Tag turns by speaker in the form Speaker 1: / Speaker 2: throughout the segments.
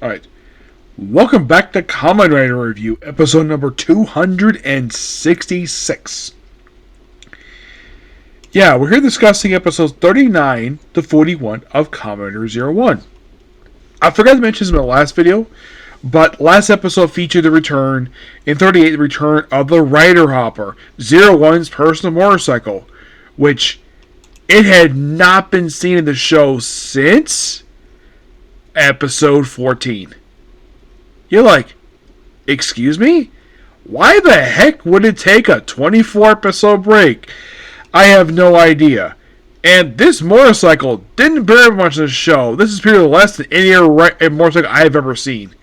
Speaker 1: Alright. Welcome back to Kamen Rider Review, episode number 266. Yeah, we're here discussing episodes 39 to 41 of Kamen Rider 01. I forgot to mention this in my last video, but last episode featured the return, in 38, the return of the Rider Hopper, 01's personal motorcycle, which it had not been seen in the show since episode 14. You're like, excuse me? Why the heck would it take a 24 episode break? I have no idea. And this motorcycle didn't appear much in the show. This is appeared less than any other motorcycle I've ever seen.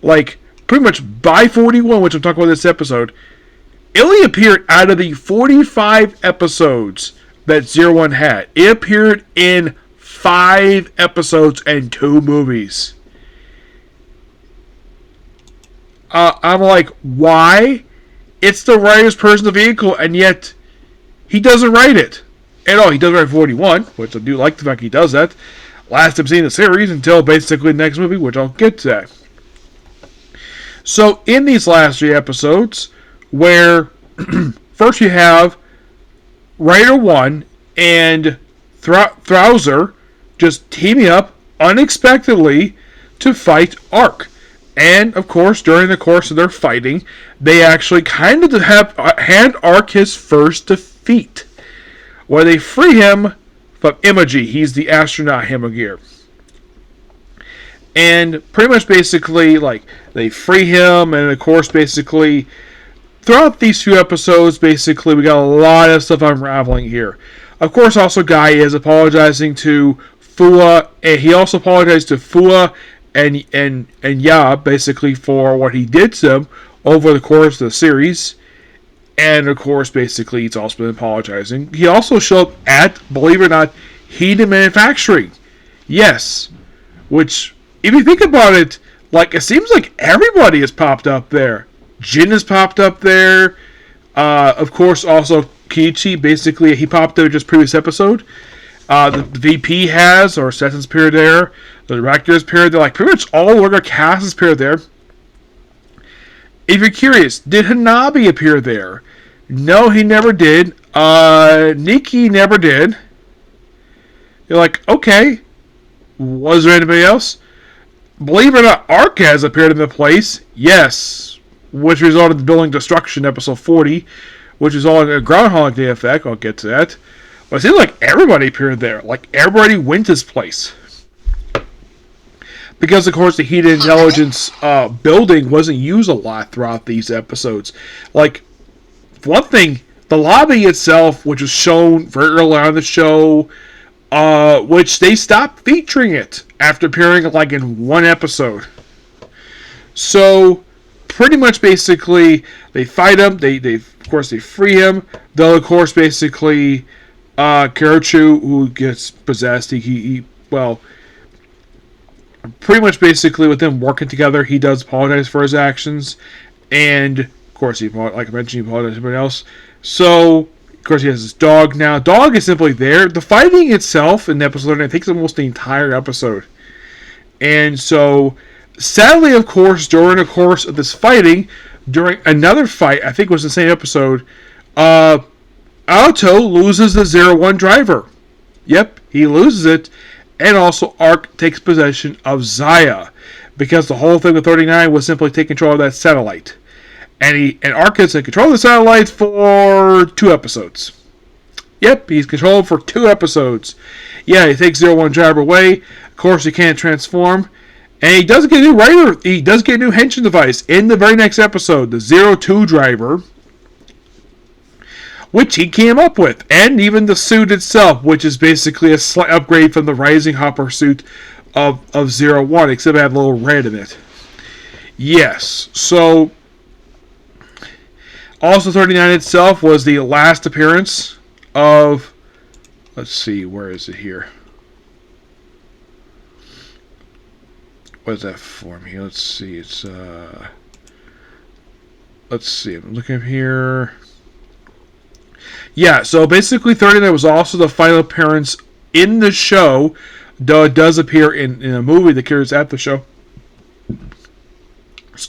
Speaker 1: Like, pretty much by 41, which I'm talking about this episode, it only appeared out of the 45 episodes that 01 had. It appeared in 5 episodes and 2 movies. I'm like, why? It's the writer's personal vehicle, and yet he doesn't write it. And he does write 41, which I do like the fact he does that. Last time seen the series until basically the next movie, which I'll get to that. So, in these last 3 episodes, where first you have Rider 1 and Thrauser just teaming up unexpectedly to fight Arc. And, of course, during the course of their fighting, they actually kind of hand Arc his first defeat, where they free him from Imagi. He's the astronaut Hemigear. And pretty much basically, like, they free him, and of course, basically, throughout these 2 episodes, basically, we got a lot of stuff unraveling here. Of course, also, Guy is apologizing to Fua, and he also apologized to Fua and Ya, basically, for what he did to them over the course of the series. And, of course, basically, he's also been apologizing. He also showed up at, believe it or not, Heated Manufacturing. Yes. Which, if you think about it, like, it seems like everybody has popped up there. Jin has popped up there. Of course, also, Kiichi, basically, he popped there just previous episode. The VP has, or Setson's appeared there. The directors appeared there. Like, pretty much all the worker cast has appeared there. If you're curious, did Hanabi appear there? No, he never did. Nikki never did. You're like, okay. Was there anybody else? Believe it or not, Arc has appeared in the place. Yes. Which resulted in the building destruction, episode 40. Which is all a Groundhog Day effect. I'll get to that. But it seems like everybody appeared there. Like, everybody went to this place. Because, of course, the Heated Intelligence building wasn't used a lot throughout these episodes. Like, for one thing, the lobby itself, which was shown very early on in the show, which they stopped featuring it after appearing, like, in 1 episode. So, pretty much, basically, they fight him. They of course, they free him. Though, of course, basically, Karachu, who gets possessed, pretty much basically with them working together, he does apologize for his actions, and of course, like I mentioned, he apologized to everybody else. So, of course, he has his dog now. Dog is simply there. The fighting itself in the episode, I think, is almost the entire episode. And so, sadly, of course, during the course of this fighting, during another fight, I think it was the same episode, Auto loses the 01 driver. Yep, he loses it. And also, Arc takes possession of Zaya, because the whole thing with 39 was simply take control of that satellite. And Arc gets in control of the satellite for 2 episodes. Yep, he's controlled for 2 episodes. Yeah, he takes 01 driver away. Of course, he can't transform. And he does get a new writer. He does get a new henshin device in the very next episode, the 02 driver, which he came up with, and even the suit itself, which is basically a slight upgrade from the Rising Hopper suit of 01, except it had a little red in it. Yes, so also 39 itself was the last appearance of, let's see, where is it here? What is that form here? Let's see, it's, let's see, I'm looking here. Yeah, so basically 39 was also the final appearance in the show, though it does appear in a movie that carries at the show.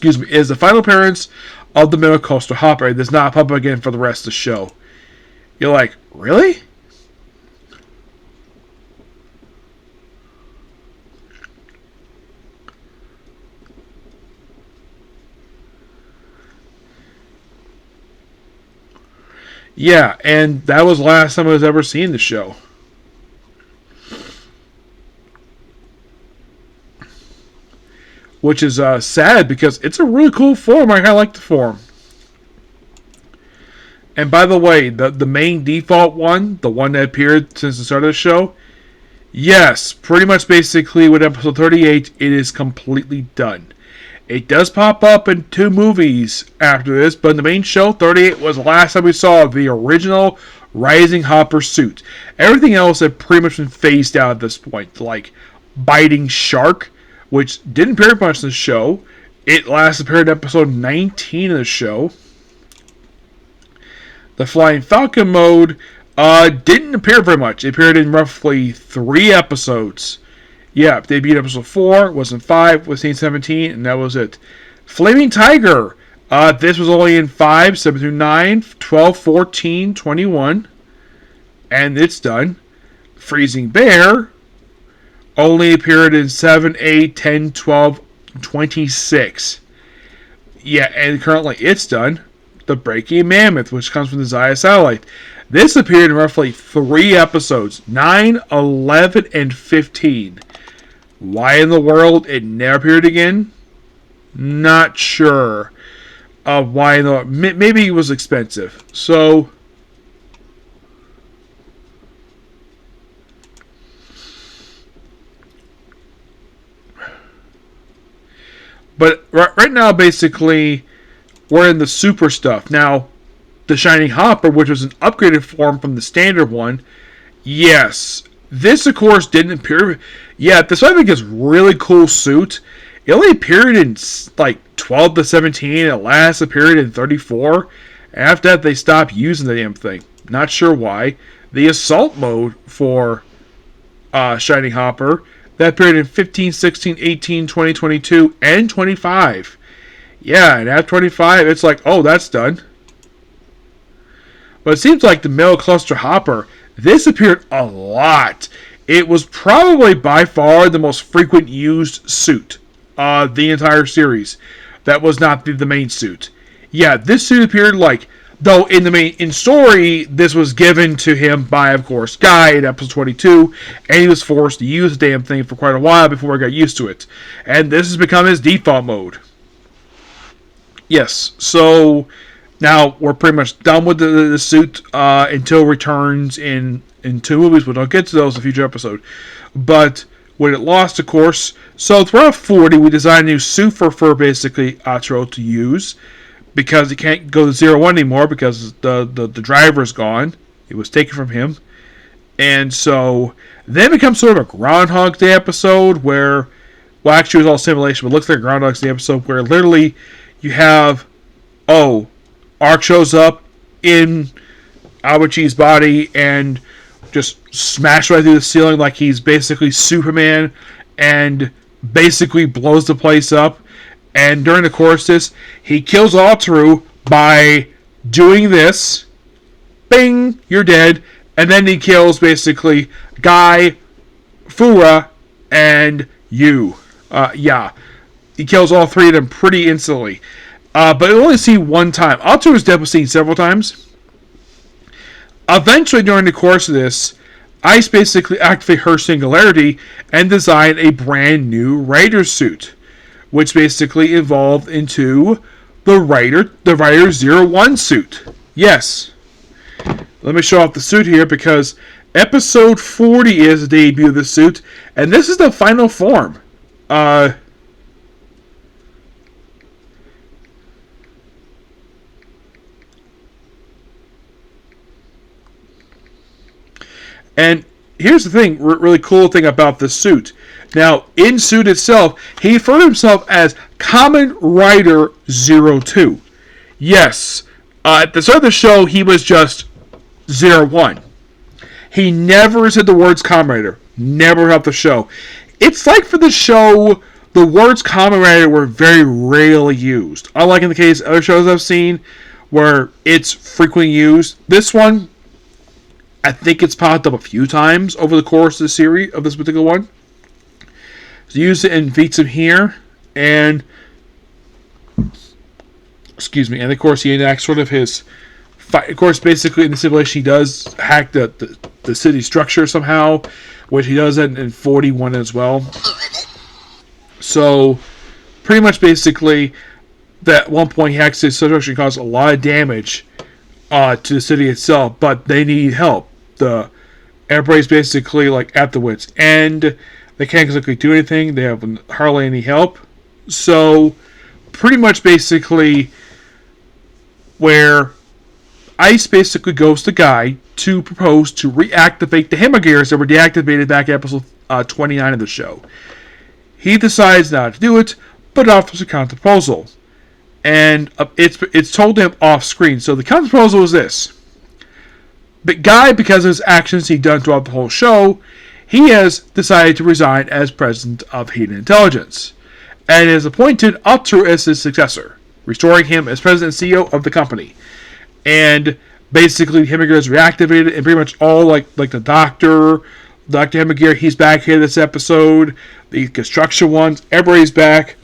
Speaker 1: is the final appearance of the Middle Coastal Hopper. It does not pop up again for the rest of the show. You're like, really? Yeah, and that was the last time I was ever seen the show. Which is sad because it's a really cool form. I kind of like the form. And by the way, the main default one, the one that appeared since the start of the show, yes, pretty much basically with episode 38, it is completely done. It does pop up in 2 movies after this, but in the main show, 38 was the last time we saw the original Rising Hopper suit. Everything else had pretty much been phased out at this point, like Biting Shark, which didn't appear much in the show. It last appeared in episode 19 of the show. The Flying Falcon mode didn't appear very much. It appeared in roughly 3 episodes. Yeah, debuted episode 4, was in 5, was in 17, and that was it. Flaming Tiger. This was only in 5, 7 through 9, 12, 14, 21. And it's done. Freezing Bear only appeared in 7, 8, 10, 12, 26. Yeah, and currently it's done. The Breaking Mammoth, which comes from the Zaya satellite. This appeared in roughly 3 episodes, 9, 11, and 15. Why in the world it never appeared again? Not sure. Why in the maybe it was expensive. So but right now basically we're in the super stuff. Now, the Shining Hopper, which was an upgraded form from the standard one, yes. This, of course, didn't appear. Yeah, this I think is really cool suit. It only appeared in like 12 to 17. It last appeared in 34. After that, they stopped using the damn thing. Not sure why. The assault mode for Shining Hopper, that appeared in 15, 16, 18, 20, 22, and 25. Yeah, and at 25, it's like, oh, that's done. But it seems like the Middle Cluster Hopper, this appeared a lot. It was probably by far the most frequent used suit the entire series. That was not the main suit. Yeah, this suit appeared like, though in story, this was given to him by, of course, Guy in episode 22, and he was forced to use the damn thing for quite a while before he got used to it. And this has become his default mode. Yes, so now we're pretty much done with the suit until returns in 2 movies. We'll get to those in a future episode. But when it lost, of course, so throughout 40, we designed a new suit for basically Atro to use because he can't go to 01 anymore because the driver is gone. It was taken from him. And so then it becomes sort of a Groundhog Day episode where, well, actually it was all simulation, but it looks like a Groundhog Day episode where literally you have, Ark shows up in Awachi's body and just smashed right through the ceiling like he's basically Superman and basically blows the place up. And during the course of this, he kills Ataru by doing this. Bing, you're dead. And then he kills basically Guy, Fura, and you. Yeah. He kills all 3 of them pretty instantly. But I only see one time. Ataru's death was seen several times. Eventually, during the course of this, Ice basically activated her singularity and designed a brand new Rider suit, which basically evolved into the Rider 01 suit. Yes. Let me show off the suit here because episode 40 is the debut of the suit, and this is the final form. And here's the thing, really cool thing about this suit. Now, in suit itself, he referred to himself as Kamen Rider 02. Yes, at the start of the show, he was just 01. He never said the words Kamen Rider. Never helped the show. It's like for the show, the words Kamen Rider were very rarely used. Unlike in the case of other shows I've seen, where it's frequently used. This one, I think it's popped up a few times over the course of the series, of this particular one. So use it in Vitsum here, and and of course he enacts sort of his fight. Of course, basically in the simulation he does hack the city structure somehow, which he does in 41 as well. So pretty much basically that at one point he hacks the structure and causes a lot of damage to the city itself, but they need help. Everybody's basically like at the wits' end. They can't exactly do anything. They have hardly any help. So pretty much basically where Ice basically goes to Guy to propose to reactivate the Hemigears that were deactivated back in episode 29 of the show. He decides not to do it, but offers a counter proposal. And it's told to him off screen. So the counter proposal is this. But Guy, because of his actions he'd done throughout the whole show, he has decided to resign as president of Hidden Intelligence, and is appointed Atru as his successor, restoring him as president and CEO of the company. And basically, Hemigear is reactivated, and pretty much all like the Dr. Hemigear, he's back here this episode. The construction ones, everybody's back.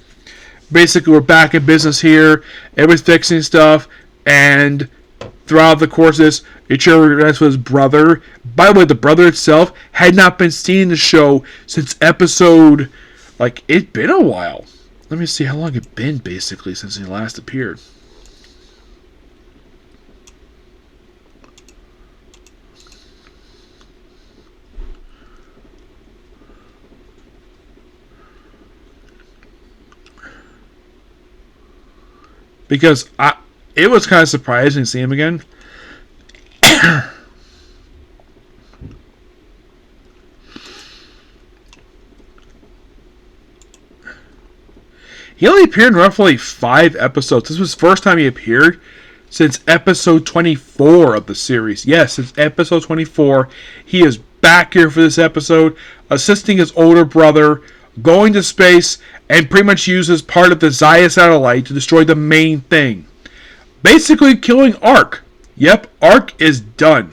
Speaker 1: Basically, we're back in business here. Everybody's fixing stuff, and throughout the course of this, Ichiro reunites with his brother. By the way, the brother itself had not been seen in the show since episode... it'd been a while. Let me see how long it'd been, basically, since he last appeared. Because it was kind of surprising to see him again. He only appeared in roughly 5 episodes. This was the first time he appeared since episode 24 of the series. Yes, since episode 24. He is back here for this episode, assisting his older brother, going to space, and pretty much uses part of the Zaya satellite to destroy the main thing. Basically killing Ark. Yep, Ark is done.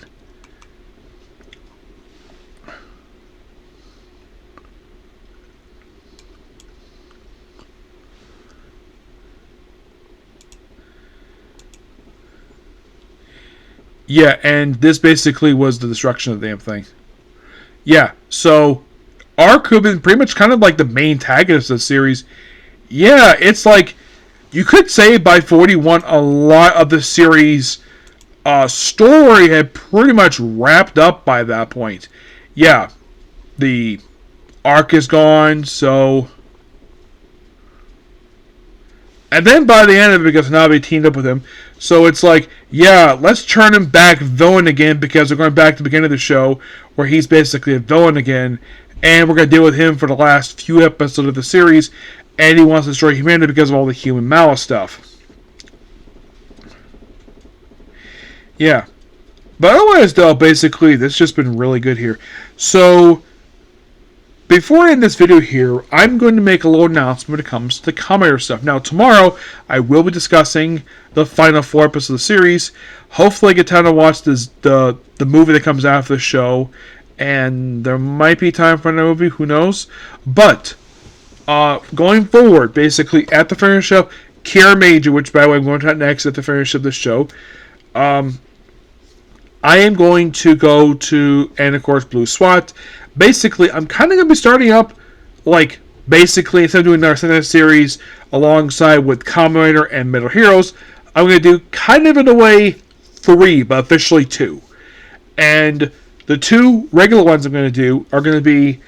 Speaker 1: Yeah, and this basically was the destruction of the damn thing. Yeah, so Ark, who have been pretty much kind of like the main antagonist of the series, yeah, it's like, you could say by 41, a lot of the series' story had pretty much wrapped up by that point. Yeah, the Ark is gone, so... And then by the end of it, because Nabe teamed up with him, so it's like, yeah, let's turn him back villain again, because we're going back to the beginning of the show, where he's basically a villain again, and we're going to deal with him for the last few episodes of the series, and he wants to destroy humanity because of all the human malice stuff. Yeah. But otherwise, though, basically, this has just been really good here. So, before I end this video here, I'm going to make a little announcement when it comes to the Kamen Rider stuff. Now, tomorrow, I will be discussing the final 4 episodes of the series. Hopefully, I get time to watch the movie that comes after the show. And there might be time for another movie, who knows. But, going forward, basically, at the finish of Kira Major, which, by the way, I'm going to next at the finish of the show, I am going to go to, and of course, Blue SWAT. Basically, I'm kind of going to be starting up, basically, instead of doing our Senate series alongside with Kamen Rider and Metal Heroes, I'm going to do kind of in a way 3, but officially 2. And the 2 regular ones I'm going to do are going to be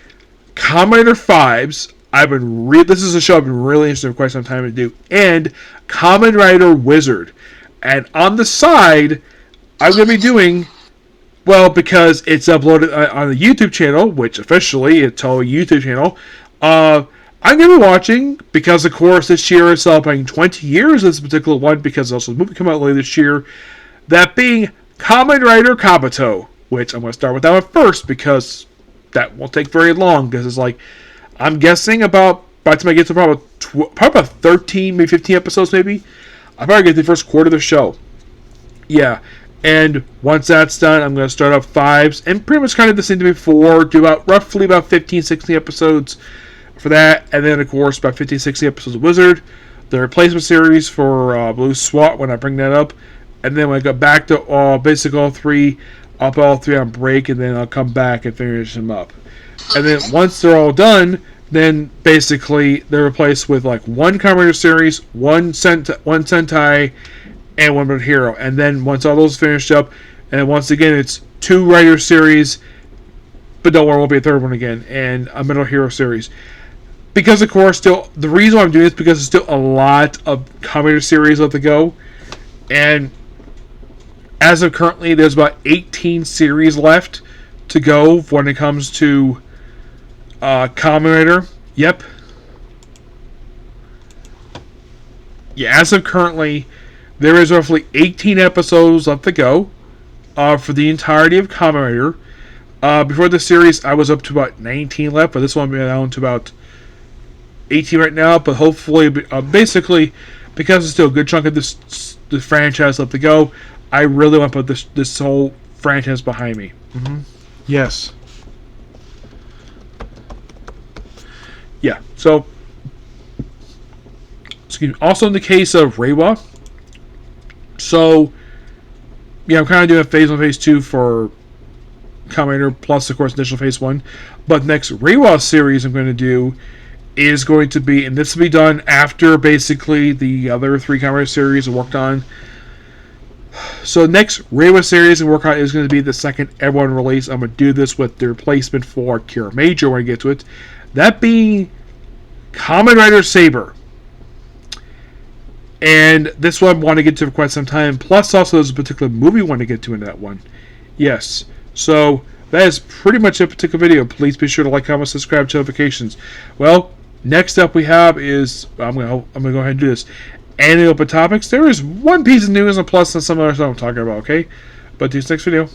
Speaker 1: Kamen Rider 5s. This is a show I've been really interested in for quite some time to do, and Kamen Rider Wizard. And on the side, I'm going to be doing, well, because it's uploaded on the YouTube channel, which officially it's a YouTube channel, I'm going to be watching, because of course this year is celebrating 20 years of this particular one, because also the movie come out later this year, that being Kamen Rider Kabuto, which I'm going to start with that one first, because that won't take very long, because it's like, I'm guessing about by the time I get to probably about 13, maybe 15 episodes, maybe, I probably get the first quarter of the show. Yeah, and once that's done, I'm going to start up 5s, and pretty much kind of the same to before, do roughly about 15, 16 episodes for that, and then, of course, about 15, 16 episodes of Wizard, the replacement series for Blue SWAT when I bring that up, and then when I go back to basically all 3, I'll put all 3 on break, and then I'll come back and finish them up. And then once they're all done, then basically they're replaced with like 1 Kamen Rider series, 1 Sentai, and 1 Hero. And then once all those finished up, and once again it's 2 Rider series, but don't worry, won't be a 3rd one again, and a Metal Hero series. Because of course, still the reason why I'm doing this is because there's still a lot of Kamen Rider series left to go, and as of currently, there's about 18 series left to go when it comes to Kamen Rider. Yep. Yeah, as of currently, there is roughly 18 episodes left to go for the entirety of Kamen Rider. Before this series, I was up to about 19 left, but this one will be down to about 18 right now. But hopefully, basically, because it's still a good chunk of this franchise left to go, I really want to put this whole franchise behind me. Mm-hmm. Yes. Yeah, so, excuse me. Also in the case of Reiwa, so, yeah, I'm kind of doing a Phase 1, Phase 2 for Kamen Rider, plus, of course, initial Phase 1. But next Reiwa series I'm going to do is going to be, and this will be done after, basically, the other 3 Kamen Rider series I worked on. So next Reiwa series I work on is going to be the second ever release. I'm going to do this with the replacement for Kira Major when I get to it. That being Kamen Rider Saber. And this one I want to get to for quite some time. Plus also there's a particular movie I want to get to in that one. Yes. So that is pretty much a particular video. Please be sure to like, comment, subscribe, notifications. Well, next up we have is, I'm going to go ahead and do this. Anime open topics. There is one piece of news and plus and some other stuff I'm talking about, okay? But this next video.